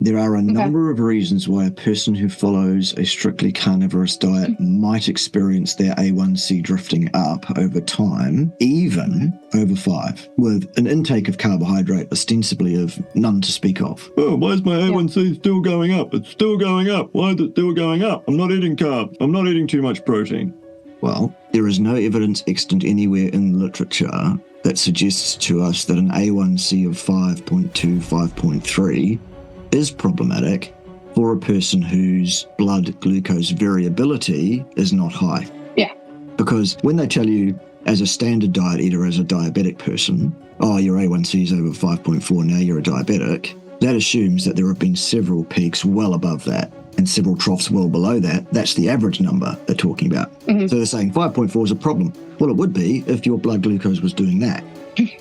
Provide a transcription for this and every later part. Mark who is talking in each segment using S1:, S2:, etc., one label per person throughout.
S1: There are a number of reasons why a person who follows a strictly carnivorous diet might experience their A1C drifting up over time, even over 5, with an intake of carbohydrate ostensibly of none to speak of. Oh, why is my A1C still going up? It's still going up. Why is it still going up? I'm not eating carbs. I'm not eating too much protein. Well, there is no evidence extant anywhere in literature that suggests to us that an A1C of 5.2, 5.3 is problematic for a person whose blood glucose variability is not high.
S2: Yeah.
S1: Because when they tell you as a standard diet eater, as a diabetic person, oh, your A1C is over 5.4, now you're a diabetic, that assumes that there have been several peaks well above that and several troughs well below that. That's the average number they're talking about. So they're saying 5.4 is a problem. Well, it would be if your blood glucose was doing that.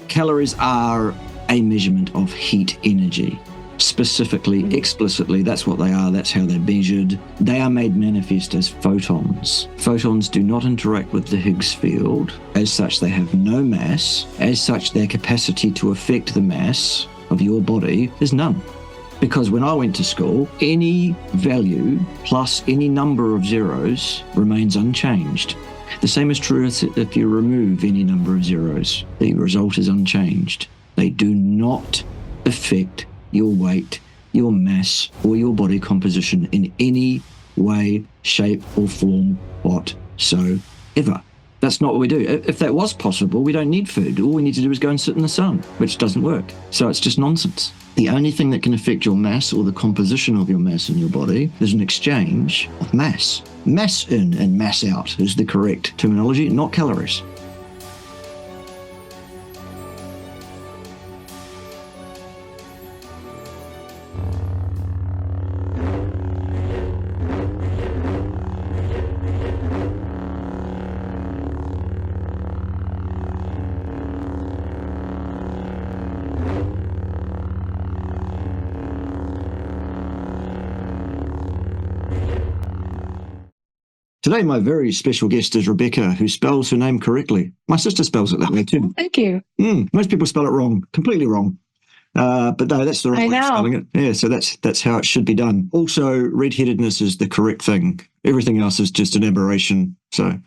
S1: Calories are a measurement of heat energy. Specifically, explicitly, that's what they are, that's how they're measured. They are made manifest as photons. Photons do not interact with the Higgs field. As such, they have no mass. As such, their capacity to affect the mass of your body is none. Because when I went to school, any value plus any number of zeros remains unchanged. The same is true if you remove any number of zeros. The result is unchanged. They do not affect your weight, your mass, or your body composition in any way, shape, or form whatsoever. That's not what we do. If that was possible, we don't need food. All we need to do is go and sit in the sun, which doesn't work. So it's just nonsense. The only thing that can affect your mass or the composition of your mass in your body is an exchange of mass. Mass in and mass out is the correct terminology, not calories. Today, my very special guest is Rebekah, who spells her name correctly. My sister spells it that way too.
S2: Thank you.
S1: Most people spell it wrong, completely wrong. But no, that's the right way of spelling it. Yeah, so that's how it should be done. Also, redheadedness is the correct thing. Everything else is just an aberration. So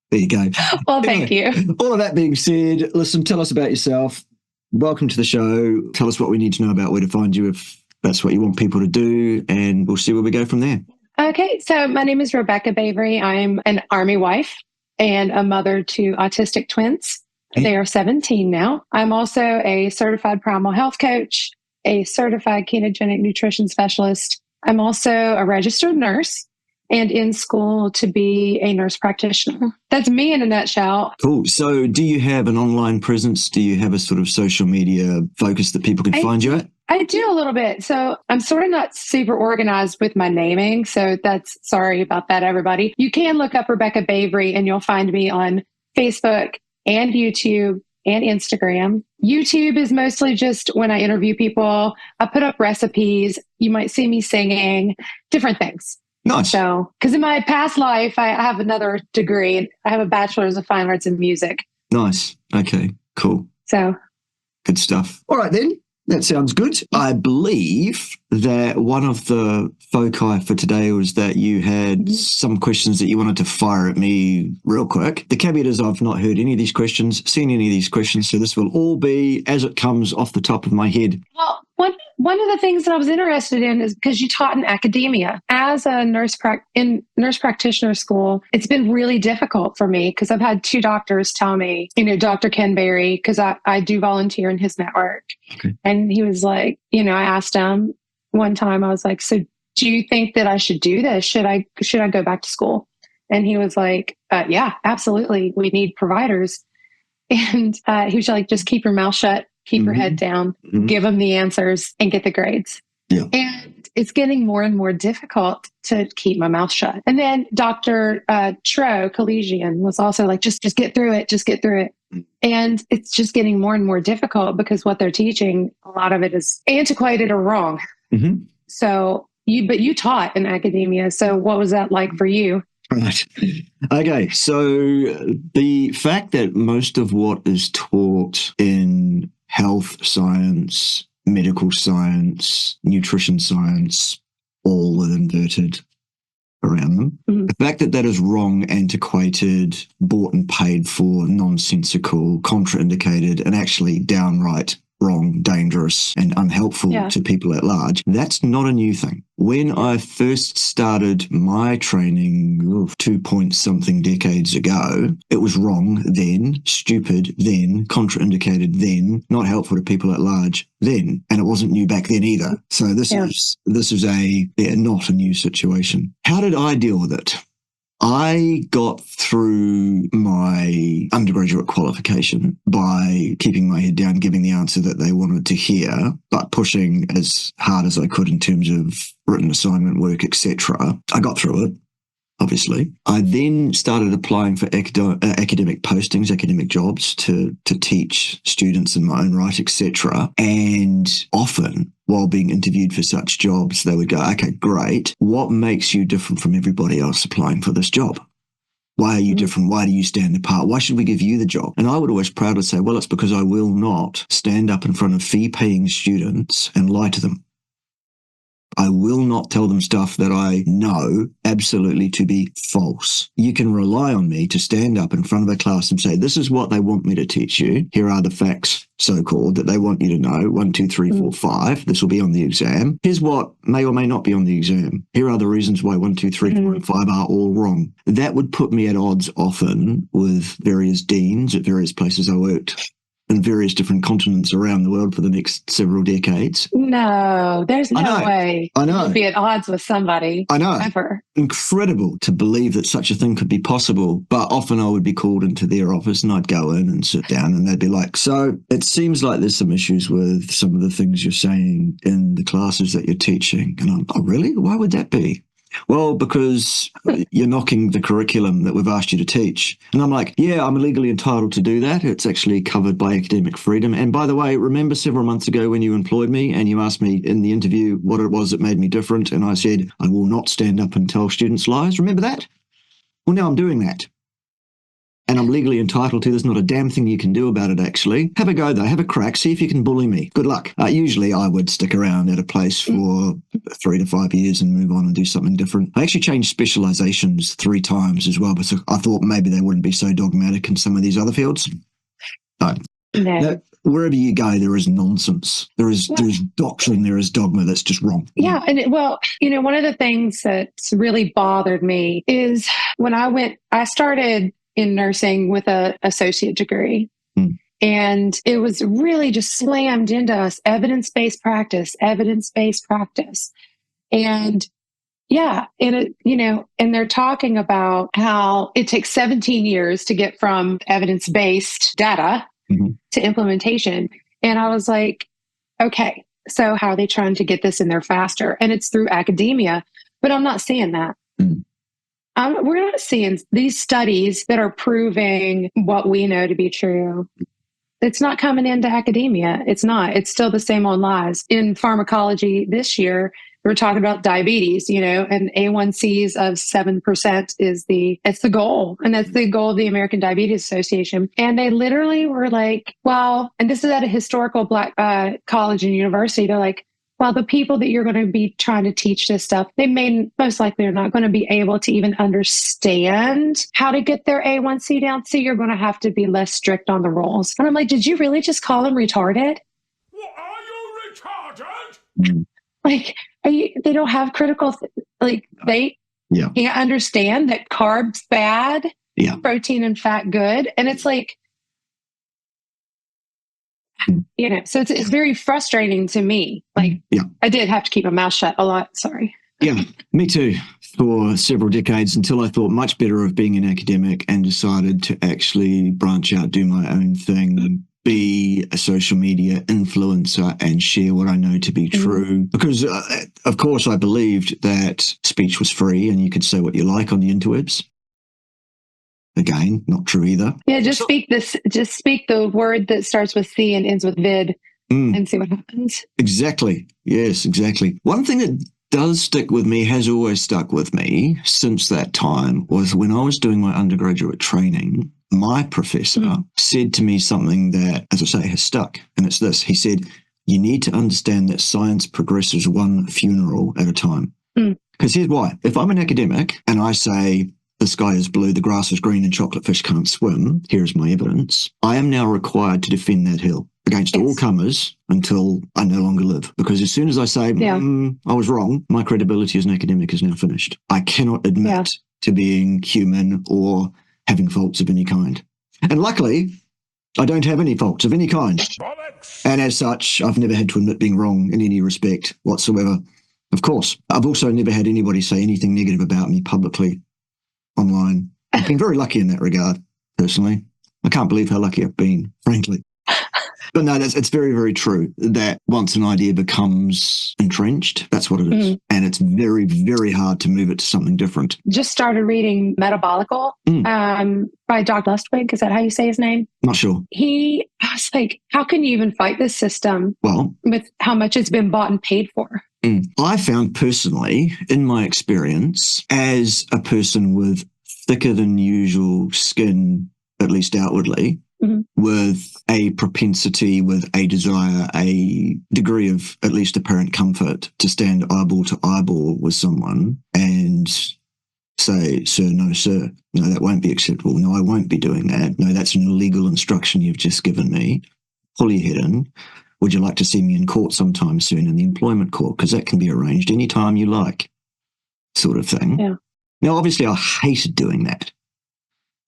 S1: there you go.
S2: Well, thank you.
S1: All of that being said, listen, tell us about yourself. Welcome to the show. Tell us what we need to know about where to find you if that's what you want people to do, and we'll see where we go from there.
S2: Okay, so my name is Rebekah Bavry. I'm an Army wife and a mother to autistic twins. They are 17 now. I'm also a certified primal health coach, a certified ketogenic nutrition specialist. I'm also a registered nurse and in school to be a nurse practitioner. That's me in a nutshell.
S1: Cool. So do you have an online presence? Do you have a sort of social media focus that people can find you at?
S2: I do a little bit. So I'm sort of not super organized with my naming. So that's sorry about that, everybody. You can look up Rebekah Bavry and you'll find me on Facebook and YouTube and Instagram. YouTube is mostly just when I interview people. I put up recipes. You might see me singing, different things.
S1: Nice.
S2: So, because in my past life, I have another degree. I have a bachelor's of fine arts in music.
S1: Nice. Okay, cool.
S2: So.
S1: Good stuff. All right, then. That sounds good. I believe that one of the foci for today was that you had some questions that you wanted to fire at me real quick. The caveat is I've not heard any of these questions, seen any of these questions, so this will all be as it comes off the top of my head.
S2: Well, one of the things that I was interested in is because you taught in academia. As a nurse practitioner school, it's been really difficult for me because I've had 2 doctors tell me, Dr. Ken Berry, because I do volunteer in his network.
S1: Okay.
S2: And he was like, I asked him one time, I was like, so do you think that I should do this? Should I go back to school? And he was like, yeah, absolutely. We need providers. And he was like, just keep your mouth shut. Keep your head down, give them the answers, and get the grades.
S1: Yeah.
S2: And it's getting more and more difficult to keep my mouth shut. And then Dr. Tro Collegian was also like, just get through it, just get through it. And it's just getting more and more difficult because what they're teaching, a lot of it is antiquated or wrong. So you taught in academia. So what was that like for you?
S1: Right. Okay. So the fact that most of what is taught in health science, medical science, nutrition science, all with inverted around them. The fact that that is wrong, antiquated, bought and paid for, nonsensical, contraindicated, and actually downright wrong, dangerous, and unhelpful to people at large, that's not a new thing. When I first started my training 2-point-something decades ago, it was wrong then, stupid then, contraindicated then, not helpful to people at large then, and it wasn't new back then either. So this is not a new situation. How did I deal with it? I got through my undergraduate qualification by keeping my head down, giving the answer that they wanted to hear, but pushing as hard as I could in terms of written assignment work, etc. I got through it, obviously. I then started applying for academic postings, academic jobs to teach students in my own right, etc. And often, while being interviewed for such jobs, they would go, okay, great. What makes you different from everybody else applying for this job? Why are you different? Why do you stand apart? Why should we give you the job? And I would always proudly say, well, it's because I will not stand up in front of fee-paying students and lie to them. I will not tell them stuff that I know absolutely to be false. You can rely on me to stand up in front of a class and say, this is what they want me to teach you. Here are the facts, so-called, that they want you to know. 1, 2, 3, 4, 5. This will be on the exam. Here's what may or may not be on the exam. Here are the reasons why 1, 2, 3, 4, and 5 are all wrong. That would put me at odds often with various deans at various places I worked in various different continents around the world for the next several decades.
S2: No, there's no way you'll be at odds with somebody.
S1: I know.
S2: Ever.
S1: Incredible to believe that such a thing could be possible. But often I would be called into their office and I'd go in and sit down and they'd be like, so it seems like there's some issues with some of the things you're saying in the classes that you're teaching. And I'm, oh, really? Why would that be? Well, because you're knocking the curriculum that we've asked you to teach. And I'm like, yeah, I'm legally entitled to do that. It's actually covered by academic freedom. And by the way, remember several months ago when you employed me and you asked me in the interview what it was that made me different? And I said, I will not stand up and tell students lies. Remember that? Well, now I'm doing that. And I'm legally entitled to. There's not a damn thing you can do about it, actually. Have a go, though. Have a crack. See if you can bully me. Good luck. Usually I would stick around at a place for 3 to 5 years and move on and do something different. I actually changed specializations 3 times as well, but I thought maybe they wouldn't be so dogmatic in some of these other fields. No. Wherever you go, there is nonsense. There's doctrine, there is dogma that's just wrong.
S2: Yeah. And one of the things that's really bothered me is when I started in nursing with an associate degree. And it was really just slammed into us, evidence-based practice. And and they're talking about how it takes 17 years to get from evidence-based data to implementation. And I was like, okay, so how are they trying to get this in there faster? And it's through academia, but I'm not seeing that. We're not seeing these studies that are proving what we know to be true. It's not coming into academia. It's not. It's still the same old lies. In pharmacology this year, we're talking about diabetes, and A1Cs of 7% is the goal. And that's the goal of the American Diabetes Association. And they literally were like, well, and this is at a historical Black college and university. They're like, well, the people that you're going to be trying to teach this stuff, they most likely are not going to be able to even understand how to get their A1C down. So you're going to have to be less strict on the rules. And I'm like, did you really just call them retarded?
S3: Well, are you retarded?
S2: Like, they don't have critical, they can't understand that carbs bad, protein and fat good. And it's like, so it's very frustrating to me. I did have to keep my mouth shut a lot. Sorry.
S1: Yeah, me too. For several decades until I thought much better of being an academic and decided to actually branch out, do my own thing, be a social media influencer and share what I know to be true. Because, of course, I believed that speech was free and you could say what you like on the interwebs. Again, not true either.
S2: Yeah, just speak the word that starts with C and ends with vid and see what happens.
S1: Exactly. Yes, exactly. One thing that does stick with me, has always stuck with me since that time, was when I was doing my undergraduate training, my professor said to me something that, as I say, has stuck. And it's this. He said, You need to understand that science progresses one funeral at a time. Because here's why. If I'm an academic and I say the sky is blue, the grass is green, and chocolate fish can't swim, here's my evidence, I am now required to defend that hill against all comers until I no longer live. Because as soon as I say, I was wrong, my credibility as an academic is now finished. I cannot admit to being human or having faults of any kind. And luckily, I don't have any faults of any kind. And as such, I've never had to admit being wrong in any respect whatsoever. Of course, I've also never had anybody say anything negative about me publicly online. I've been very lucky in that regard, personally. I can't believe how lucky I've been, frankly. But no, it's very, very true that once an idea becomes entrenched, that's what it is. And it's very, very hard to move it to something different.
S2: Just started reading Metabolical by Dr. Lustwig. Is that how you say his name?
S1: Not sure.
S2: I was like, how can you even fight this system with how much it's been bought and paid for?
S1: I found personally, in my experience, as a person with thicker than usual skin, at least outwardly, with a propensity, with a desire, a degree of at least apparent comfort to stand eyeball to eyeball with someone and say, sir, no, that won't be acceptable. No, I won't be doing that. No, that's an illegal instruction you've just given me. Pull your head in. Would you like to see me in court sometime soon in the employment court? Because that can be arranged anytime you like, sort of thing.
S2: Yeah.
S1: Now, obviously, I hated doing that,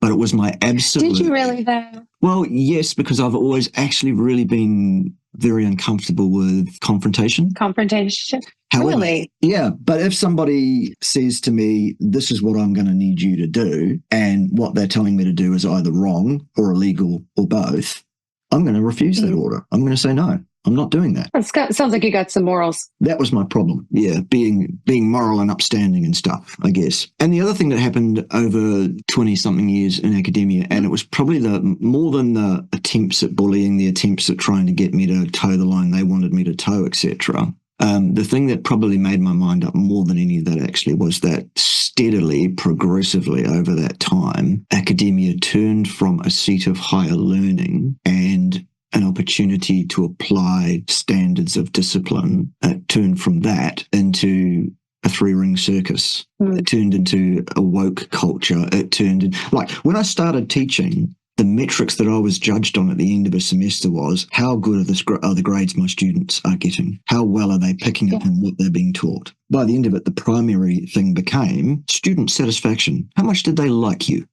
S1: but it was my absolute...
S2: Did you really, though?
S1: Well, yes, because I've always actually really been very uncomfortable with confrontation.
S2: Confrontation?
S1: However,
S2: really?
S1: Yeah, but if somebody says to me, this is what I'm going to need you to do, and what they're telling me to do is either wrong or illegal or both, I'm going to refuse that order. I'm going to say, no, I'm not doing that.
S2: Sounds like you got some morals.
S1: That was my problem. Yeah, being moral and upstanding and stuff, I guess. And the other thing that happened over 20-something years in academia, and it was probably more than the attempts at bullying, the attempts at trying to get me to toe the line they wanted me to toe, etc. The thing that probably made my mind up more than any of that actually was that steadily, progressively over that time, academia turned from a seat of higher learning and an opportunity to apply standards of discipline. It turned from that into a three-ring circus. It turned into a woke culture. It turned in, like when I started teaching, the metrics that I was judged on at the end of a semester was how good are the grades my students are getting? How well are they picking up on what they're being taught? By the end of it, the primary thing became student satisfaction. How much did they like you?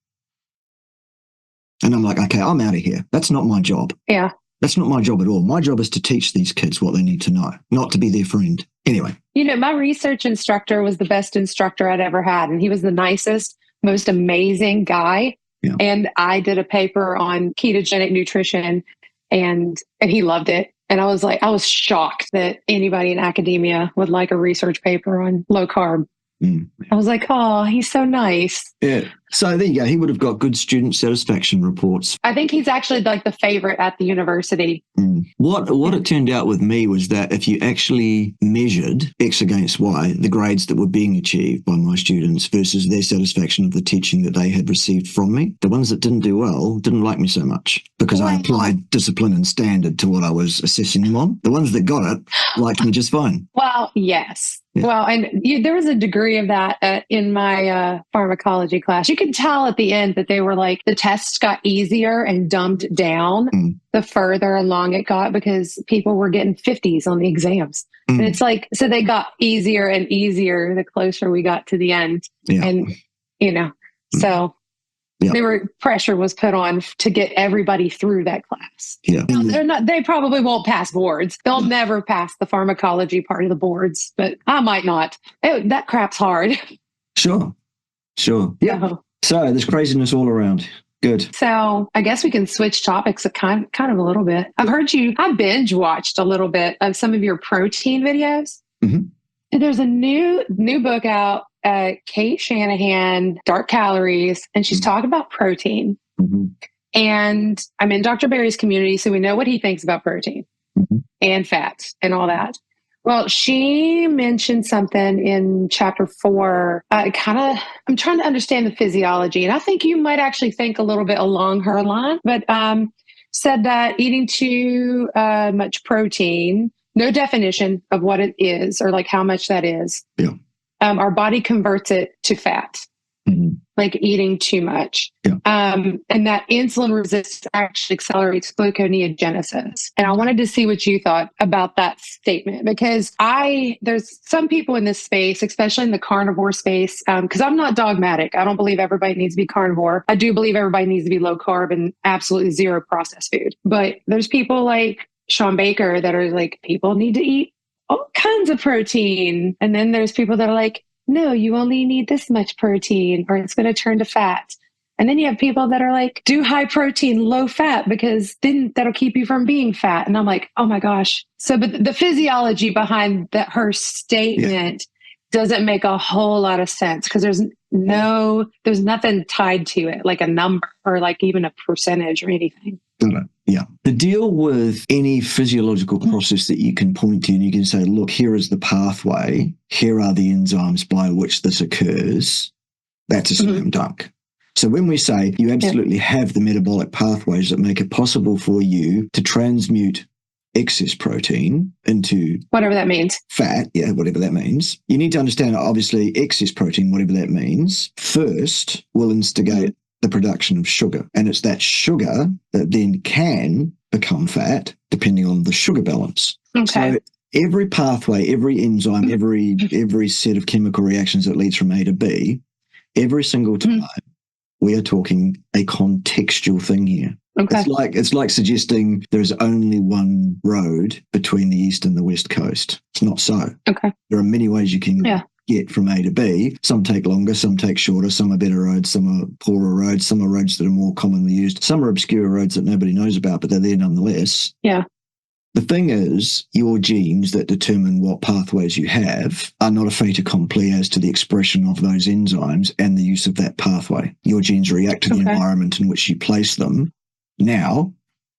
S1: And I'm like, okay, I'm out of here. That's not my job.
S2: Yeah.
S1: That's not my job at all. My job is to teach these kids what they need to know, not to be their friend. Anyway.
S2: You know, my research instructor was the best instructor I'd ever had. And he was the nicest, most amazing guy. Yeah. And I did a paper on ketogenic nutrition and he loved it. And I was shocked that anybody in academia would like a research paper on low carb. I was like, oh, he's so nice.
S1: Yeah. So there you go. He would have got good student satisfaction reports.
S2: I think he's actually like the favorite at the university.
S1: What it turned out with me was that if you actually measured X against Y, the grades that were being achieved by my students versus their satisfaction of the teaching that they had received from me, the ones that didn't do well didn't like me so much because I applied discipline and standard to what I was assessing them on. The ones that got it liked me just fine.
S2: Well, yes. Yeah. Well, and there was a degree of that in my pharmacology class. You could tell at the end that they were like, the tests got easier and dumbed down the further along it got because people were getting 50s on the exams. And it's like, so they got easier and easier the closer we got to the end. Yeah. And, you know, so pressure was put on to get everybody through that class. Yeah. They probably won't pass boards. They'll never pass the pharmacology part of the boards, but I might not. That crap's hard. Sure. Yeah.
S1: So there's craziness all around. Good.
S2: So I guess we can switch topics kind of a little bit. I binge watched a little bit of some of your protein videos. And there's a new book out, Kate Shanahan, Dark Calories, and she's talking about protein. And I'm in Dr. Barry's community, so we know what he thinks about protein and fats and all that. Well, she mentioned something in chapter 4. I'm trying to understand the physiology, and I think you might actually think a little bit along her line, but said that eating too much protein no definition of what it is or like how much that is.
S1: Yeah.
S2: Our body converts it to fat, like eating too much.
S1: Yeah.
S2: And that insulin resistance actually accelerates gluconeogenesis. And I wanted to see what you thought about that statement, because there's some people in this space, especially in the carnivore space, because I'm not dogmatic. I don't believe everybody needs to be carnivore. I do believe everybody needs to be low carb and absolutely zero processed food. But there's people like Sean Baker that are like, people need to eat all kinds of protein. And then there's people that are like, no, you only need this much protein or it's going to turn to fat. And then you have people that are like, do high protein, low fat, because then that'll keep you from being fat. And I'm like, oh my gosh. So, but the physiology behind her statement doesn't make a whole lot of sense, because there's nothing tied to it, like a number or like even a percentage or anything.
S1: Yeah. The deal with any physiological process that you can point to and you can say, look, here is the pathway, here are the enzymes by which this occurs, that's a slam dunk. So when we say you absolutely have the metabolic pathways that make it possible for you to transmute excess protein into
S2: whatever that means,
S1: fat, whatever that means, you need to understand, obviously, excess protein, whatever that means, first will instigate the production of sugar. And it's that sugar that then can become fat, depending on the sugar balance.
S2: Okay.
S1: So every pathway, every enzyme, every set of chemical reactions that leads from A to B, every single time, we are talking a contextual thing here.
S2: Okay.
S1: It's like suggesting there's only one road between the east and the west coast. It's not so.
S2: Okay.
S1: There are many ways you can get from A to B. Some take longer, some take shorter, some are better roads, some are poorer roads, some are roads that are more commonly used, some are obscure roads that nobody knows about, but they're there nonetheless.
S2: Yeah.
S1: The thing is, your genes that determine what pathways you have are not a fait accompli as to the expression of those enzymes and the use of that pathway. Your genes react to the environment in which you place them now,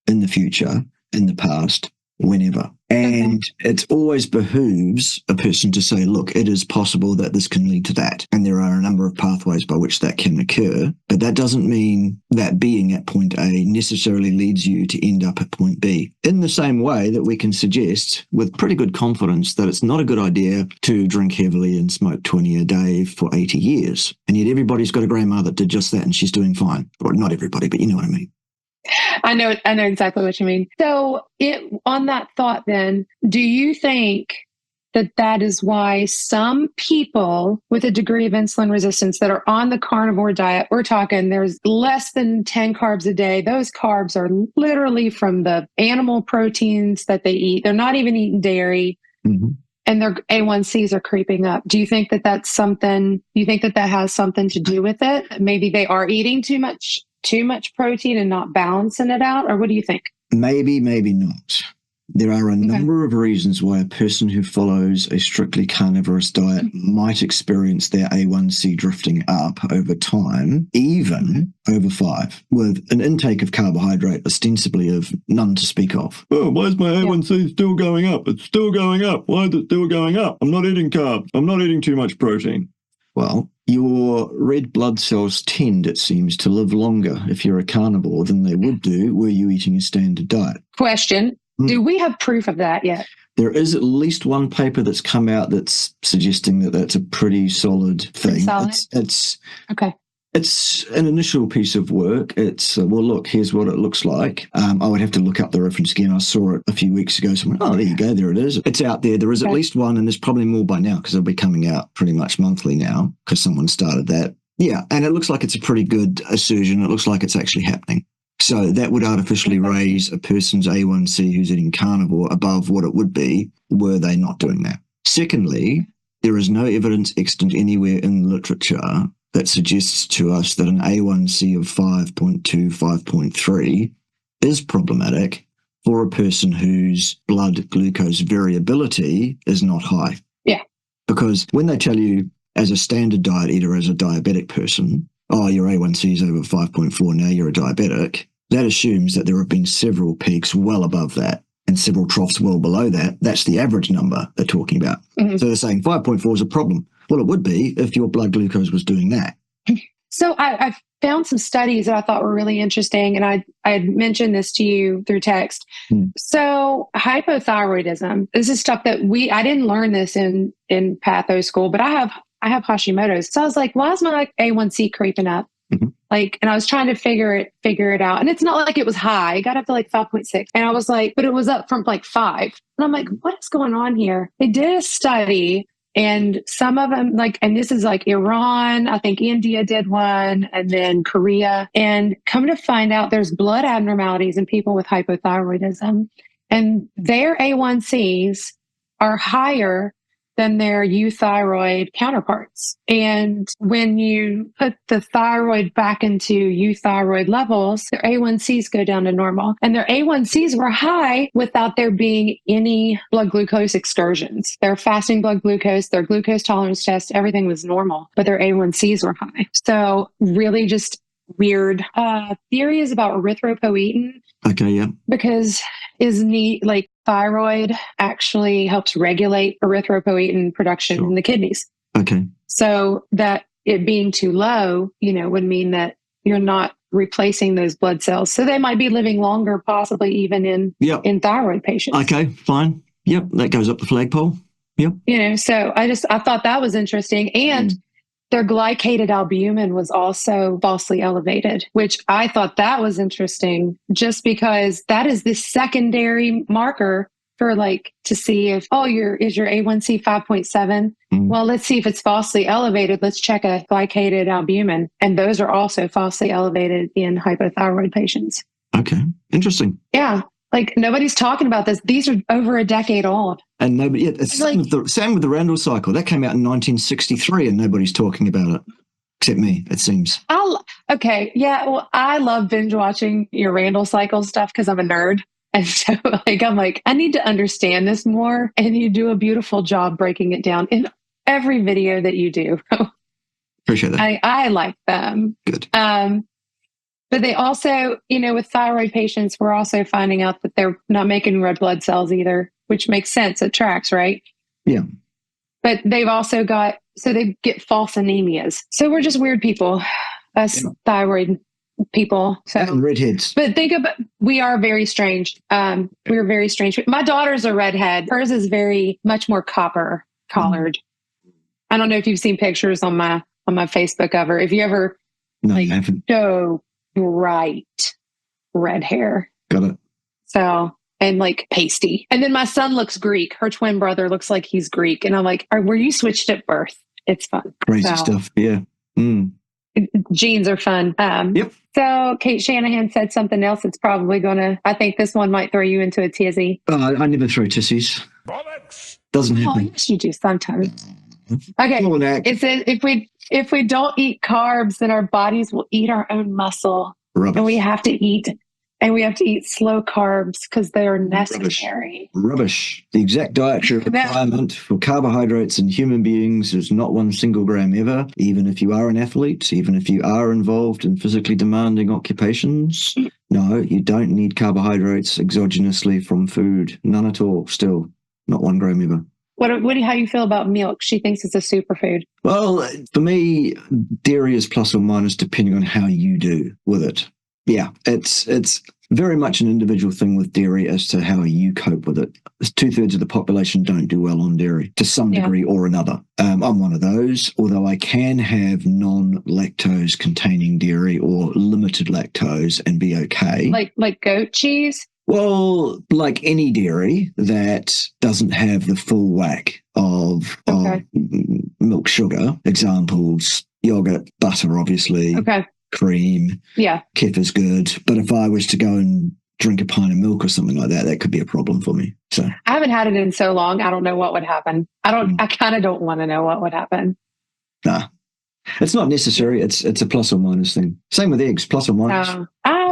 S1: in the future, in the past, whenever. And it always behooves a person to say, look, it is possible that this can lead to that. And there are a number of pathways by which that can occur. But that doesn't mean that being at point A necessarily leads you to end up at point B. In the same way that we can suggest with pretty good confidence that it's not a good idea to drink heavily and smoke 20 a day for 80 years. And yet everybody's got a grandma that did just that and she's doing fine. Or not everybody, but you know what I mean.
S2: I know exactly what you mean. So on that thought then, do you think that is why some people with a degree of insulin resistance that are on the carnivore diet, we're talking there's less than 10 carbs a day. Those carbs are literally from the animal proteins that they eat. They're not even eating dairy. And their A1Cs are creeping up. Do you think that that's something, do you think that has something to do with it? Maybe they are eating too much protein and not balancing it out? Or what do you think?
S1: Maybe, maybe not. There are a number of reasons why a person who follows a strictly carnivorous diet might experience their A1C drifting up over time, even over 5, with an intake of carbohydrate ostensibly of none to speak of. Oh, why is my A1C still going up? It's still going up. Why is it still going up? I'm not eating carbs. I'm not eating too much protein. Well, your red blood cells tend, it seems, to live longer if you're a carnivore than they would do were you eating a standard diet.
S2: Question. Do we have proof of that yet?
S1: There is at least one paper that's come out that's suggesting that that's a pretty solid thing.
S2: Solid?
S1: It's
S2: okay.
S1: It's an initial piece of work. It's, well, look, here's what it looks like. I would have to look up the reference again. I saw it a few weeks ago. So I went, oh, there you go. There it is. It's out there. There is at least one, and there's probably more by now because they'll be coming out pretty much monthly now because someone started that. Yeah, and it looks like it's a pretty good assertion. It looks like it's actually happening. So that would artificially raise a person's A1C who's eating carnivore above what it would be were they not doing that. Secondly, there is no evidence extant anywhere in the literature that suggests to us that an A1C of 5.2, 5.3 is problematic for a person whose blood glucose variability is not high.
S2: Yeah.
S1: Because when they tell you as a standard diet eater, as a diabetic person, oh, your A1C is over 5.4, now you're a diabetic, that assumes that there have been several peaks well above that and several troughs well below that. That's the average number they're talking about. So they're saying 5.4 is a problem. Well, it would be if your blood glucose was doing that.
S2: So I found some studies that I thought were really interesting, and I had mentioned this to you through text. So hypothyroidism, this is stuff that I didn't learn this in patho school, but I have Hashimoto's. So I was like, why is my A1C creeping up? Like, and I was trying to figure it out. And it's not like it was high. It got up to like 5.6. And I was like, but it was up from like 5. And I'm like, what is going on here? They did a study, and some of them, like, and this is like Iran, I think India did one, and then Korea. And come to find out, there's blood abnormalities in people with hypothyroidism, and their A1Cs are higher than their euthyroid counterparts. And when you put the thyroid back into euthyroid levels, their A1Cs go down to normal. And their A1Cs were high without there being any blood glucose excursions. Their fasting blood glucose, their glucose tolerance test, everything was normal, but their A1Cs were high. So really just weird. Theory is about erythropoietin.
S1: Okay, yeah.
S2: Because thyroid actually helps regulate erythropoietin production in the kidneys.
S1: Okay.
S2: So that it being too low, would mean that you're not replacing those blood cells. So they might be living longer, possibly even in thyroid patients.
S1: Okay, fine. Yep, that goes up the flagpole. Yep.
S2: So I thought that was interesting. And their glycated albumin was also falsely elevated, which I thought that was interesting just because that is the secondary marker for to see if, is your A1C 5.7? Well, let's see if it's falsely elevated. Let's check a glycated albumin. And those are also falsely elevated in hypothyroid patients.
S1: Okay. Interesting.
S2: Yeah. Nobody's talking about this. These are over a decade old.
S1: And nobody, it's same with the Randall cycle. That came out in 1963 and nobody's talking about it, except me, it seems.
S2: Okay. Yeah. Well, I love binge watching your Randall cycle stuff because I'm a nerd. And so I'm like, I need to understand this more. And you do a beautiful job breaking it down in every video that you do.
S1: Appreciate that.
S2: I like them.
S1: Good.
S2: But they also, with thyroid patients, we're also finding out that they're not making red blood cells either, which makes sense. It tracks, right?
S1: Yeah.
S2: But they've also they get false anemias. So we're just weird people, us thyroid people. So
S1: and redheads.
S2: But think about, we are very strange. We're very strange. My daughter's a redhead. Hers is very much more copper colored. I don't know if you've seen pictures on my Facebook of her. If you ever
S1: I haven't.
S2: So bright red hair.
S1: Got it.
S2: So, and pasty. And then my son looks Greek. Her twin brother looks like he's Greek. And I'm like, were you switched at birth? It's fun.
S1: Crazy stuff. Yeah.
S2: Genes are fun.
S1: Yep.
S2: So Kate Shanahan said something else that's probably I think this one might throw you into a tizzy.
S1: I never throw tissies.
S3: Bollocks.
S1: Doesn't happen.
S2: Oh, yes, you do sometimes. Okay. It says if we don't eat carbs, then our bodies will eat our own muscle.
S1: Rubbish.
S2: And we have to eat slow carbs because they are necessary.
S1: Rubbish. The exact dietary requirement for carbohydrates in human beings is not 1 single gram ever, even if you are an athlete, even if you are involved in physically demanding occupations. No, you don't need carbohydrates exogenously from food. None at all. Still, not 1 gram ever.
S2: How do you feel about milk? She thinks it's a superfood.
S1: Well, for me, dairy is plus or minus depending on how you do with it. Yeah, it's very much an individual thing with dairy as to how you cope with it. 2/3 of the population don't do well on dairy to some degree or another. I'm one of those, although I can have non-lactose containing dairy or limited lactose and be okay.
S2: Like goat cheese?
S1: Well, like any dairy that doesn't have the full whack of milk sugar. Examples, yogurt, butter, obviously.
S2: Okay.
S1: Cream. Yeah. Kefir's good. But if I was to go and drink a pint of milk or something like that, that could be a problem for me. So
S2: I haven't had it in so long. I don't know what would happen. I kind of don't want to know what would happen.
S1: Nah. It's not necessary. It's a plus or minus thing. Same with eggs, plus or minus.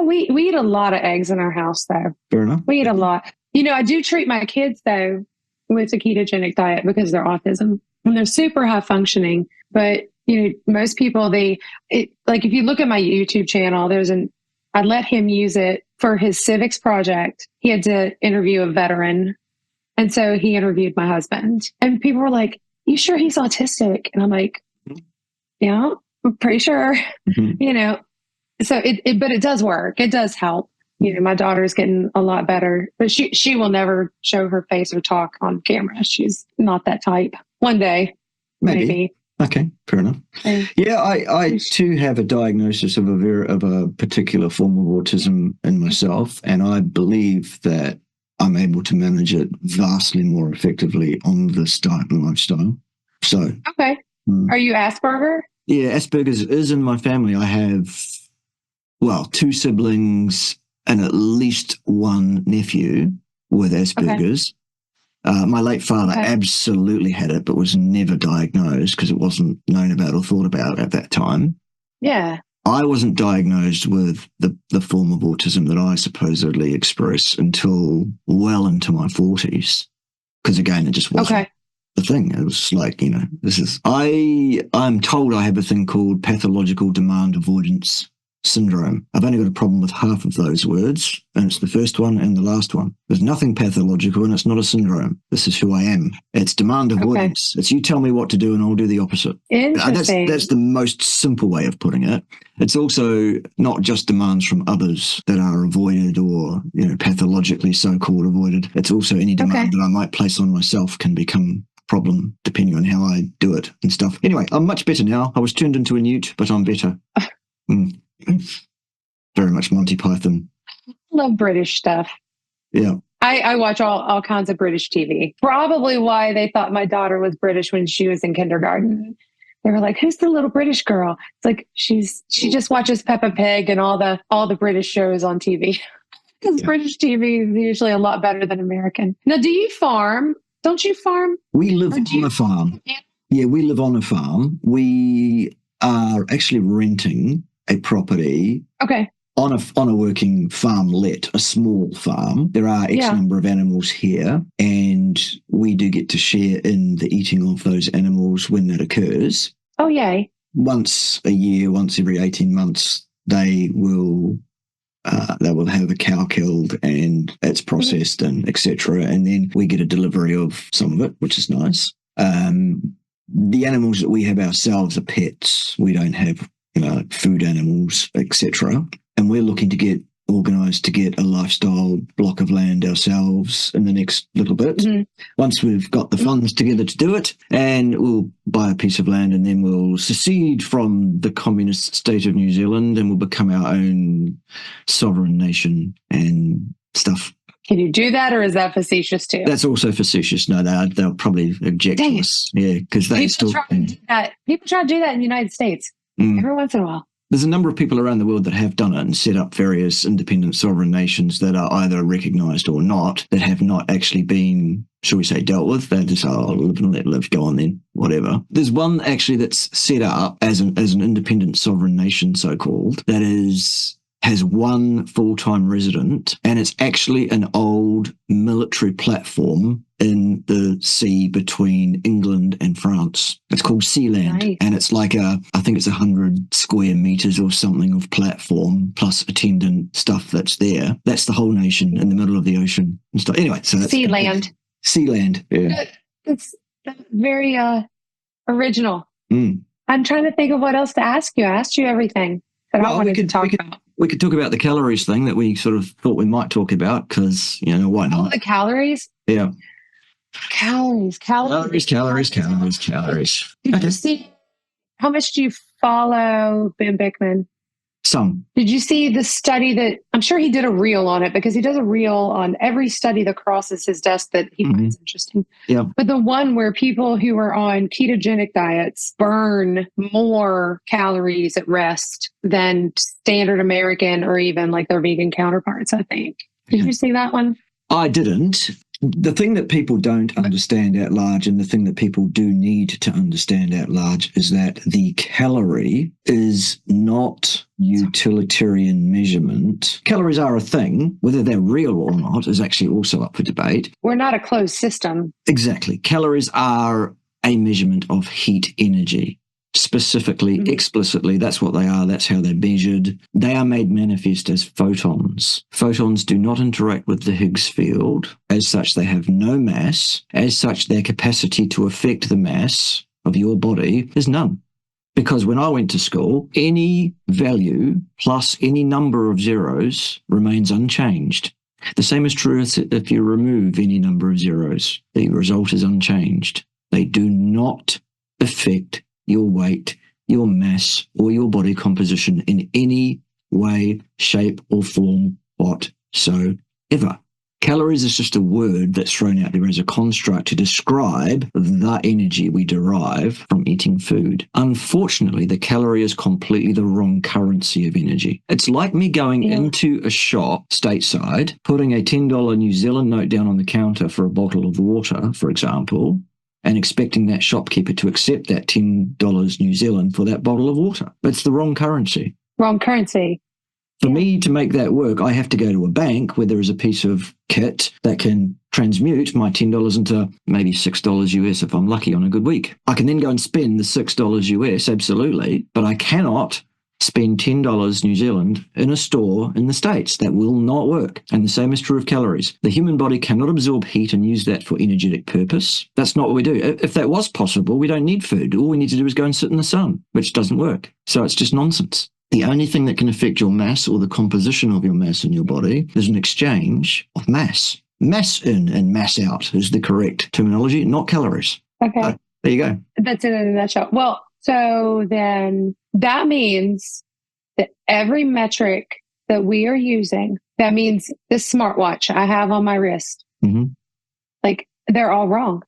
S2: We eat a lot of eggs in our house, though.
S1: Fair enough.
S2: We eat a lot. I do treat my kids, though, with a ketogenic diet because they're autism. And they're super high functioning. But, most people, if you look at my YouTube channel, I let him use it for his civics project. He had to interview a veteran. And so he interviewed my husband. And people were like, you sure he's autistic? And I'm like, yeah. I'm pretty sure,
S1: Mhm.
S2: so but it does work. It does help. My daughter's getting a lot better, but she will never show her face or talk on camera. She's not that type. One day, maybe.
S1: Okay, fair enough. Yeah, I too have a diagnosis of a particular form of autism in myself, and I believe that I'm able to manage it vastly more effectively on this diet and lifestyle. So,
S2: Okay. Are you Asperger?
S1: Yeah, Asperger's is in my family. I have, two siblings and at least one nephew with Asperger's. My late father absolutely had it, but was never diagnosed because it wasn't known about or thought about at that time.
S2: Yeah.
S1: I wasn't diagnosed with the form of autism that I supposedly express until well into my 40s. Because again, it just wasn't the thing. It was like, I'm told I have a thing called pathological demand avoidance syndrome. I've only got a problem with half of those words, and it's the first one and the last one. There's nothing pathological, and it's not a syndrome. This is who I am. It's demand avoidance. It's you tell me what to do, and I'll do the opposite.
S2: Interesting.
S1: That's the most simple way of putting it. It's also not just demands from others that are avoided or pathologically so-called avoided. It's also any demand that I might place on myself can become a problem depending on how I do it and stuff. Anyway, I'm much better now. I was turned into a newt, but I'm better. Very much Monty Python.
S2: Love British stuff.
S1: Yeah.
S2: I watch all kinds of British TV. Probably why they thought my daughter was British when she was in kindergarten. They were like, "Who's the little British girl?" It's like she just watches Peppa Pig and all the British shows on TV. Because British TV is usually a lot better than American. Now, do you farm? Don't you farm?
S1: We live on a farm. Yeah, we live on a farm. We are actually renting a property.
S2: Okay.
S1: On a working farmlet, a small farm. There are X number of animals here, and we do get to share in the eating of those animals when that occurs.
S2: Oh, yay.
S1: Once a year, once every 18 months, they will have a cow killed and it's processed and etc. And then we get a delivery of some of it, which is nice. The animals that we have ourselves are pets. We don't have food animals, etc. And we're looking to get organised to get a lifestyle block of land ourselves in the next little bit. Once we've got the funds together to do it, and we'll buy a piece of land, and then we'll secede from the communist state of New Zealand and we'll become our own sovereign nation and stuff.
S2: Can you do that, or is that facetious too?
S1: That's also facetious. No, they'll probably object to us. Yeah, because
S2: people try to do that. People try to do that in the United States every once in a while.
S1: There's a number of people around the world that have done it and set up various independent sovereign nations that are either recognised or not, that have not actually been, shall we say, dealt with. They're just, live and let live, go on then, whatever. There's one actually that's set up as an independent sovereign nation, so-called, that has one full-time resident, and it's actually an old military platform in the sea between England and France. It's called Sealand, and it's like I think it's 100 square meters or something of platform plus attendant stuff that's there. That's the whole nation in the middle of the ocean and stuff. Anyway, so that's
S2: Sealand.
S1: Sealand, yeah.
S2: It's very original. I'm trying to think of what else to ask you. I asked you everything that I wanted to talk about.
S1: We could talk about the calories thing that we sort of thought we might talk about because, why not?
S2: Oh, the calories?
S1: Yeah.
S2: Calories. Did you see, how much do you follow Ben Bickman?
S1: Some.
S2: Did you see the study that, I'm sure he did a reel on it because he does a reel on every study that crosses his desk that he finds interesting.
S1: Yeah.
S2: But the one where people who are on ketogenic diets burn more calories at rest than standard American or even like their vegan counterparts, I think. Did you see that one?
S1: I didn't. The thing that people don't understand at large, and the thing that people do need to understand at large, is that the calorie is not utilitarian measurement. Calories are a thing. Whether they're real or not is actually also up for debate.
S2: We're not a closed system.
S1: Exactly. Calories are a measurement of heat energy. Specifically, explicitly, that's what they are. That's how they're measured. They are made manifest as photons. Photons do not interact with the Higgs field. As such, they have no mass. As such, their capacity to affect the mass of your body is none. Because when I went to school, any value plus any number of zeros remains unchanged. The same is true if you remove any number of zeros. The result is unchanged. They do not affect your weight, your mass, or your body composition in any way, shape, or form whatsoever. Calories is just a word that's thrown out there as a construct to describe the energy we derive from eating food. Unfortunately, the calorie is completely the wrong currency of energy. It's like me going into a shop stateside, putting a $10 New Zealand note down on the counter for a bottle of water, for example, and expecting that shopkeeper to accept that $10 New Zealand for that bottle of water. It's the wrong currency.
S2: Wrong currency.
S1: For me to make that work, I have to go to a bank where there is a piece of kit that can transmute my $10 into maybe $6 US if I'm lucky on a good week. I can then go and spend the $6 US, absolutely, but I cannot spend $10 New Zealand in a store in the States. That will not work. And the same is true of calories. The human body cannot absorb heat and use that for energetic purpose. That's not what we do. If that was possible, we don't need food. All we need to do is go and sit in the sun, which doesn't work. So it's just nonsense. The only thing that can affect your mass or the composition of your mass in your body is an exchange of mass. Mass in and mass out is the correct terminology, not calories.
S2: Okay.
S1: So, there you go.
S2: That's it in a nutshell. Well, so then that means that every metric that we are using, that means this smartwatch I have on my wrist, like they're all wrong.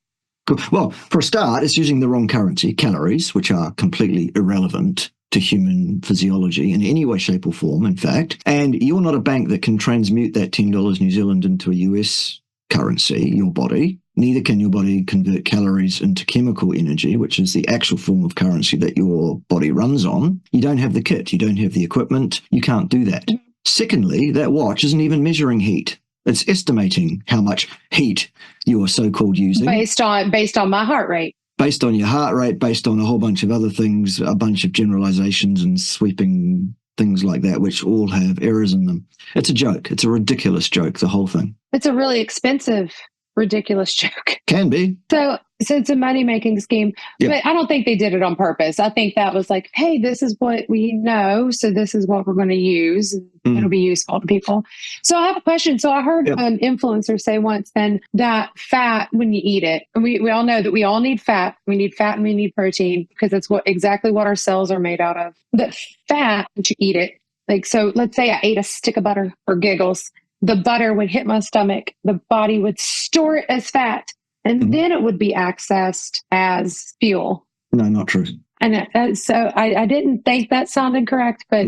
S1: Well, for a start, it's using the wrong currency, calories, which are completely irrelevant to human physiology in any way, shape or form, in fact. And you're not a bank that can transmute that $10 New Zealand into a US currency, your body. Neither can your body convert calories into chemical energy, which is the actual form of currency that your body runs on. You don't have the kit. You don't have the equipment. You can't do that. Secondly, that watch isn't even measuring heat. It's estimating how much heat you are so-called using.
S2: Based on my heart rate.
S1: Based on your heart rate, based on a whole bunch of other things, a bunch of generalizations and sweeping things like that, which all have errors in them. It's a joke. It's a ridiculous joke, the whole thing.
S2: It's a really expensive, ridiculous joke.
S1: Can be.
S2: So it's a money-making scheme.
S1: Yeah.
S2: But I don't think they did it on purpose. I think that was like, hey, this is what we know, so this is what we're going to use. And it'll be useful to people. So I have a question. So I heard an influencer say once then that fat, when you eat it, and we all know that we all need fat. We need fat and we need protein because that's exactly what our cells are made out of. The fat, when you eat it, like, so let's say I ate a stick of butter for giggles. The butter would hit my stomach. The body would store it as fat. And then it would be accessed as fuel.
S1: No, not true.
S2: And so I didn't think that sounded correct, but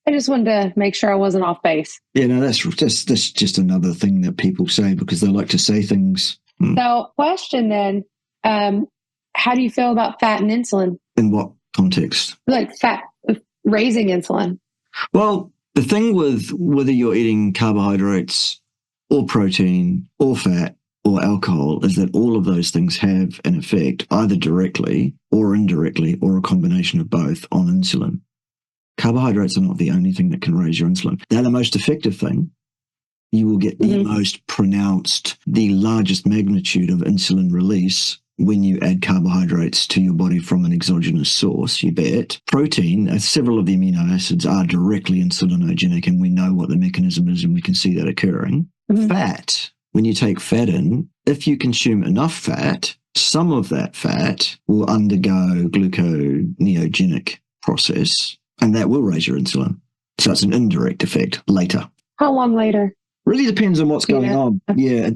S2: I just wanted to make sure I wasn't off base.
S1: Yeah, no, that's just another thing that people say because they like to say things.
S2: So, question then, how do you feel about fat and insulin?
S1: In what context?
S2: Like fat, raising insulin.
S1: Well, the thing with whether you're eating carbohydrates or protein or fat or alcohol is that all of those things have an effect either directly or indirectly or a combination of both on insulin. Carbohydrates are not the only thing that can raise your insulin. They're the most effective thing. You will get the most pronounced, the largest magnitude of insulin release when you add carbohydrates to your body from an exogenous source, you bet. Protein, several of the amino acids are directly insulinogenic, and we know what the mechanism is and we can see that occurring. Fat, when you take fat in, if you consume enough fat, some of that fat will undergo gluconeogenic process, and that will raise your insulin. So it's an indirect effect later.
S2: How long later?
S1: Really depends on what's going on. Yeah,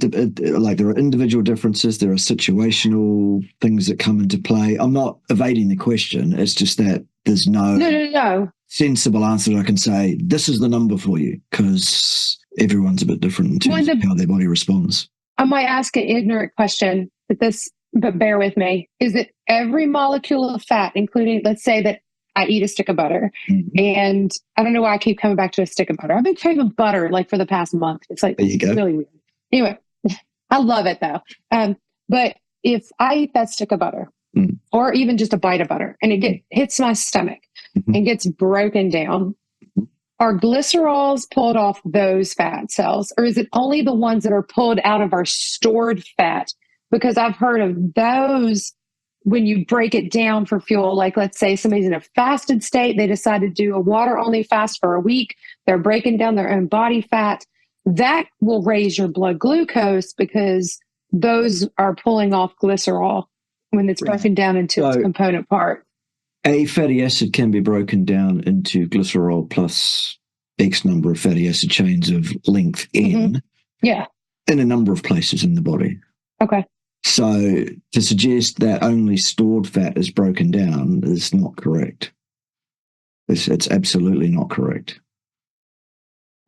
S1: like there are individual differences. There are situational things that come into play. I'm not evading the question. It's just that there's no sensible answer that I can say, this is the number for you, because everyone's a bit different in terms of how their body responds.
S2: I might ask an ignorant question, but bear with me. Is it every molecule of fat, including, let's say that I eat a stick of butter, and I don't know why I keep coming back to a stick of butter. I've been craving butter like for the past month. It's like,
S1: there you go.
S2: Really weird. Anyway, I love it though. But if I eat that stick of butter, or even just a bite of butter, and it hits my stomach and gets broken down, are glycerols pulled off those fat cells, or is it only the ones that are pulled out of our stored fat? Because I've heard of those when you break it down for fuel, like let's say somebody's in a fasted state, they decide to do a water only fast for a week, they're breaking down their own body fat, that will raise your blood glucose because those are pulling off glycerol when it's broken down into its component part.
S1: A fatty acid can be broken down into glycerol plus X number of fatty acid chains of length N.
S2: Yeah.
S1: In a number of places in the body.
S2: Okay.
S1: So to suggest that only stored fat is broken down is not correct. It's absolutely not correct.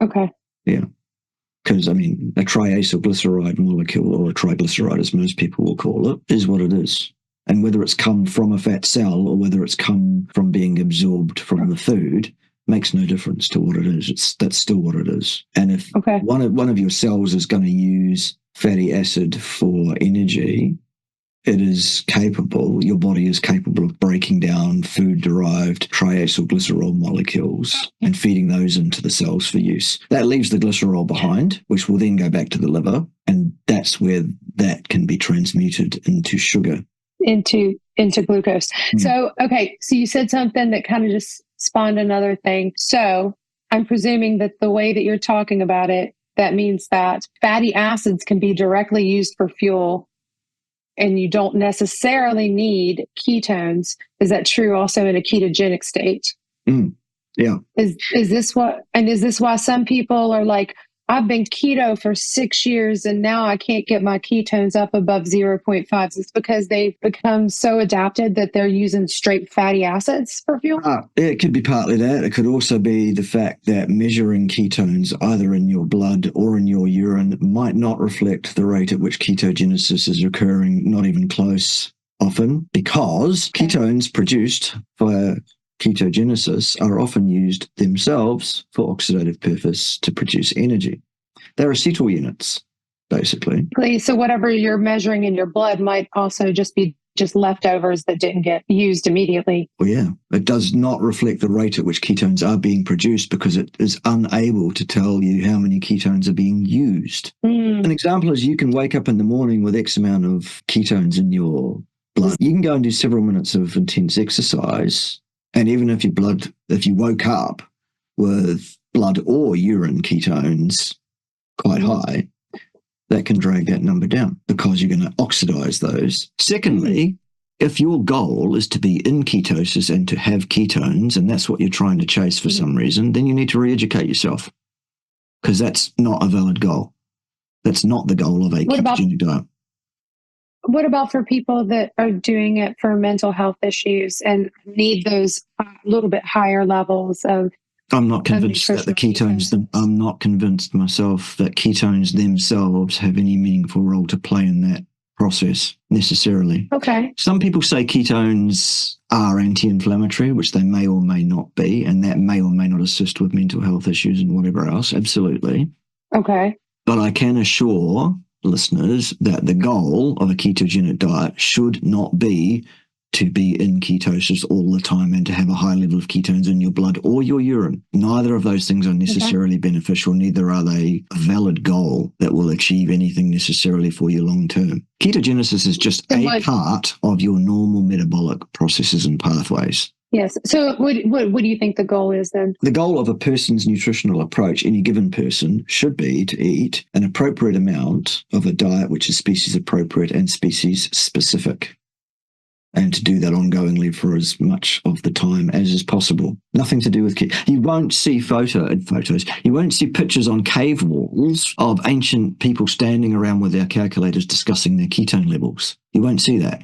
S2: Okay.
S1: Yeah. Because, I mean, a triacylglyceride molecule, or a triglyceride as most people will call it, is what it is. And whether it's come from a fat cell or whether it's come from being absorbed from the food makes no difference to what it is. That's still what it is. And if one of your cells is going to use fatty acid for energy, it is capable, your body is capable of breaking down food-derived triacylglycerol molecules and feeding those into the cells for use. That leaves the glycerol behind, which will then go back to the liver, and that's where that can be transmuted into sugar. Into
S2: glucose. So, okay, so you said something that kind of just spawned another thing. So I'm presuming that the way that you're talking about it, that means that fatty acids can be directly used for fuel and you don't necessarily need ketones. Is that true also in a ketogenic state?
S1: Yeah.
S2: Is this why some people are like, I've been keto for 6 years and now I can't get my ketones up above 0.5. It's because they've become so adapted that they're using straight fatty acids for fuel?
S1: It could be partly that. It could also be the fact that measuring ketones either in your blood or in your urine might not reflect the rate at which ketogenesis is occurring, not even close often, because ketones produced for ketogenesis are often used themselves for oxidative purpose to produce energy. They're acetyl units, basically.
S2: So whatever you're measuring in your blood might also just be leftovers that didn't get used immediately.
S1: Well, yeah. It does not reflect the rate at which ketones are being produced because it is unable to tell you how many ketones are being used. An example is you can wake up in the morning with X amount of ketones in your blood. You can go and do several minutes of intense exercise, and even if you woke up with blood or urine ketones quite high, that can drag that number down because you're going to oxidize those. Secondly, if your goal is to be in ketosis and to have ketones, and that's what you're trying to chase for some reason, then you need to re-educate yourself because that's not a valid goal. That's not the goal of a ketogenic diet.
S2: What about for people that are doing it for mental health issues and need those little bit higher levels of?
S1: I'm not convinced that the ketones, I'm not convinced myself that ketones themselves have any meaningful role to play in that process necessarily.
S2: Okay.
S1: Some people say ketones are anti-inflammatory, which they may or may not be, and that may or may not assist with mental health issues and whatever else. Absolutely.
S2: Okay.
S1: But I can assure listeners that the goal of a ketogenic diet should not be to be in ketosis all the time and to have a high level of ketones in your blood or your urine. Neither of those things are necessarily beneficial. Neither are they a valid goal that will achieve anything necessarily for you long term. Ketogenesis is just a part of your normal metabolic processes and pathways.
S2: Yes. So what do you think the goal is then?
S1: The goal of a person's nutritional approach, any given person, should be to eat an appropriate amount of a diet which is species appropriate and species specific, and to do that ongoingly for as much of the time as is possible. Nothing to do with you won't see photos. You won't see pictures on cave walls of ancient people standing around with their calculators discussing their ketone levels. You won't see that.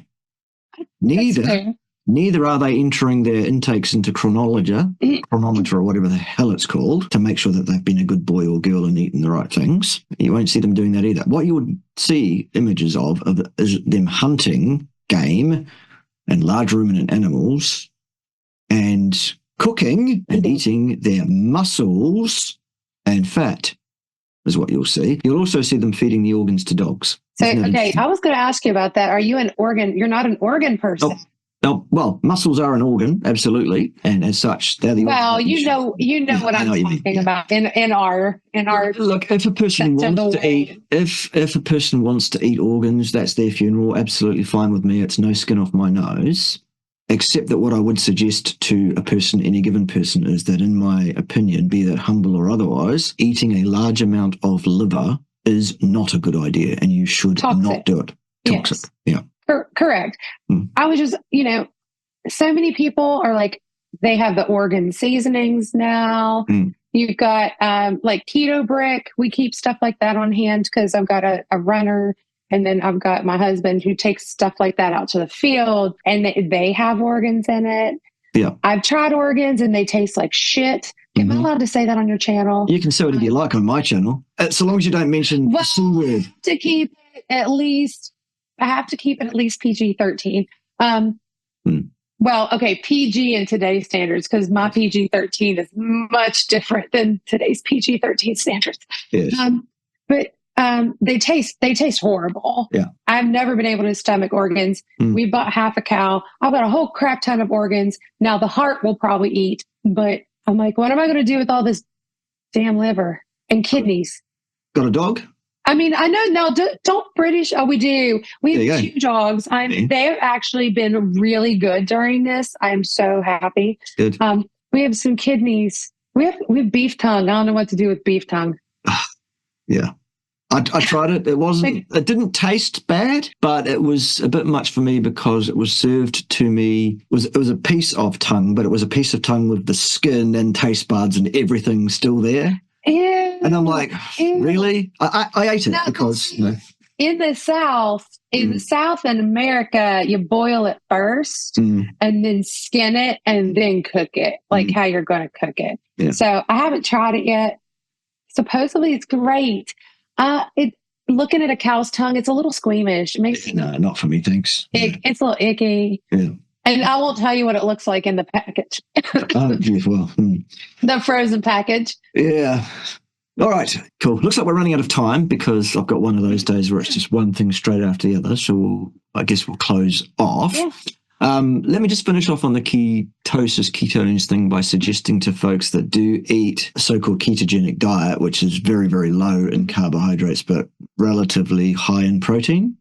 S1: Neither are they entering their intakes into chronometer or whatever the hell it's called to make sure that they've been a good boy or girl and eaten the right things. You won't see them doing that either. What you would see images of is them hunting game and large ruminant animals and cooking and eating their muscles and fat is what you'll see. You'll also see them feeding the organs to dogs.
S2: So, okay, I was going to ask you about that. Are you an organ? You're not an organ person.
S1: Well, muscles are an organ, absolutely, and as such, they're the.
S2: Well, you know what I'm talking about in our.
S1: Look, if a person wants to eat, if a person wants to eat organs, that's their funeral. Absolutely fine with me. It's no skin off my nose. Except that what I would suggest to a person, any given person, is that, in my opinion, be that humble or otherwise, eating a large amount of liver is not a good idea, and you should not do it. Toxic. Yes. Yeah.
S2: Correct. I was just, so many people are like, they have the organ seasonings now. You've got like keto brick. We keep stuff like that on hand because I've got a runner, and then I've got my husband who takes stuff like that out to the field, and they have organs in it.
S1: Yeah.
S2: I've tried organs and they taste like shit. Am I allowed to say that on your channel?
S1: You can say it if you like on my channel, so long as you don't mention the C word.
S2: I have to keep it at least PG-13. Well, okay, PG in today's standards, because my PG-13 is much different than today's PG-13 standards.
S1: Yes.
S2: But they taste horrible.
S1: Yeah.
S2: I've never been able to stomach organs. We bought half a cow. I've got a whole crap ton of organs. Now the heart will probably eat, but I'm like, what am I going to do with all this damn liver and kidneys?
S1: Got a dog?
S2: I mean, I know now. Don't British? Oh, we do. We have 2 dogs. They've actually been really good during this. I am so happy.
S1: Good.
S2: We have some kidneys. We have beef tongue. I don't know what to do with beef tongue.
S1: Yeah, I tried it. It didn't taste bad, but it was a bit much for me because it was served to me. It was a piece of tongue, but it was a piece of tongue with the skin and taste buds and everything still there.
S2: Ew.
S1: And I'm like, really? I ate it because
S2: in the South, in America, you boil it first and then skin it and then cook it, like how you're going to cook it. Yeah. So I haven't tried it yet. Supposedly it's great. Looking at a cow's tongue, it's a little squeamish. It makes
S1: not for me, thanks.
S2: It's a little icky. Yeah. And I won't tell you what it looks like in the package. The frozen package.
S1: Yeah. All right, cool. Looks like we're running out of time because I've got one of those days where it's just one thing straight after the other. So I guess we'll close off. Yeah. Let me just finish off on the ketones thing by suggesting to folks that do eat a so-called ketogenic diet, which is very, very low in carbohydrates but relatively high in protein,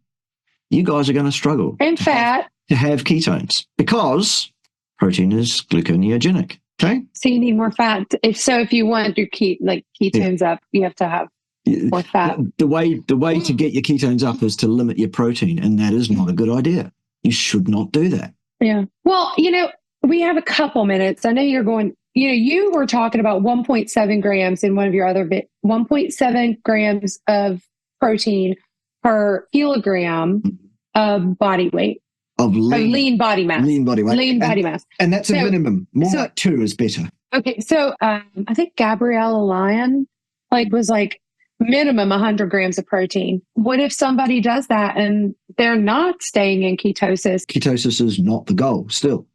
S1: you guys are going to struggle.
S2: And fat.
S1: To have ketones because protein is gluconeogenic. Okay.
S2: So you need more fat. If you want to keep ketones up, you have to have more fat.
S1: The way to get your ketones up is to limit your protein, and that is not a good idea. You should not do that.
S2: Yeah. Well, we have a couple minutes. I know you're going. You were talking about 1.7 grams in one of your other 1.7 grams of protein per kilogram of body weight.
S1: Of lean
S2: body mass.
S1: Lean body weight.
S2: Lean body mass.
S1: And that's a minimum. More like 2 is better.
S2: Okay. So I think Gabriella Lyon was minimum 100 grams of protein. What if somebody does that and they're not staying in ketosis?
S1: Ketosis is not the goal still.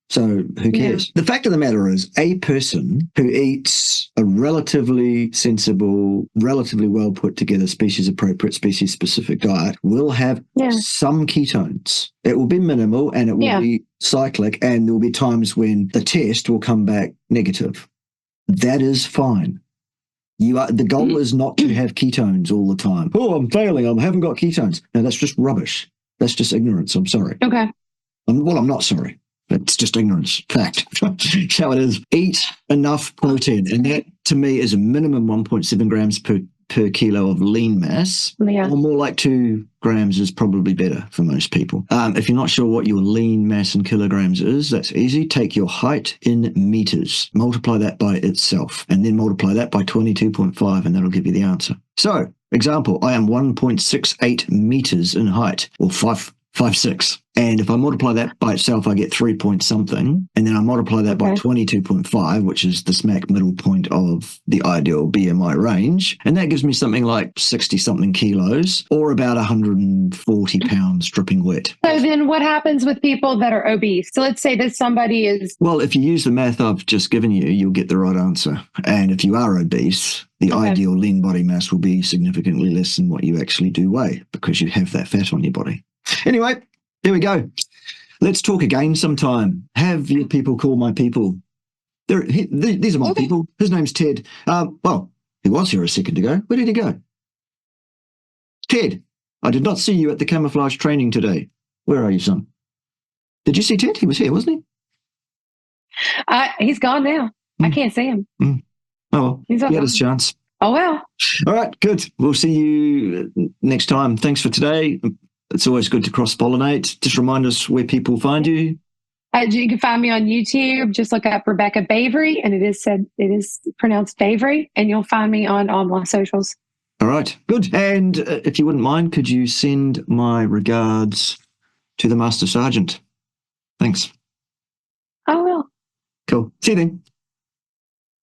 S1: So who cares? Yeah. The fact of the matter is a person who eats a relatively sensible, relatively well put together species appropriate, species specific diet will have some ketones. It will be minimal and it will be cyclic, and there will be times when the test will come back negative. That is fine. The goal is not to have ketones all the time. Oh, I'm failing. I haven't got ketones. No, that's just rubbish. That's just ignorance. I'm sorry.
S2: Okay.
S1: I'm not sorry. It's just ignorance. Fact. That's how it is. Eat enough protein. And that, to me, is a minimum 1.7 grams per kilo of lean mass. Yeah. Or more like 2 grams is probably better for most people. If you're not sure what your lean mass in kilograms is, that's easy. Take your height in meters. Multiply that by itself. And then multiply that by 22.5, and that'll give you the answer. So, example, I am 1.68 meters in height, or 5'6". And if I multiply that by itself, I get 3 point something. And then I multiply that by 22.5, which is the smack middle point of the ideal BMI range. And that gives me something like 60 something kilos, or about 140 pounds dripping wet.
S2: So then what happens with people that are obese? So let's say that somebody is...
S1: Well, if you use the math I've just given you, you'll get the right answer. And if you are obese, the ideal lean body mass will be significantly less than what you actually do weigh, because you have that fat on your body. Anyway, there we go. Let's talk again sometime. Have your people call my people. These are my people. His name's Ted. Well, he was here a second ago. Where did he go? Ted, I did not see you at the camouflage training today. Where are you, son? Did you see Ted? He was here, wasn't he?
S2: He's gone now. I can't see him.
S1: Oh, well, he had his chance.
S2: Oh, well.
S1: All right, good. We'll see you next time. Thanks for today. It's always good to cross-pollinate. Just remind us where people find you.
S2: You can find me on YouTube. Just look up Rebekah Bavry, and it is pronounced Bavry, and you'll find me on all my socials.
S1: All right, good. And if you wouldn't mind, could you send my regards to the Master Sergeant? Thanks.
S2: I will.
S1: Cool. See you then.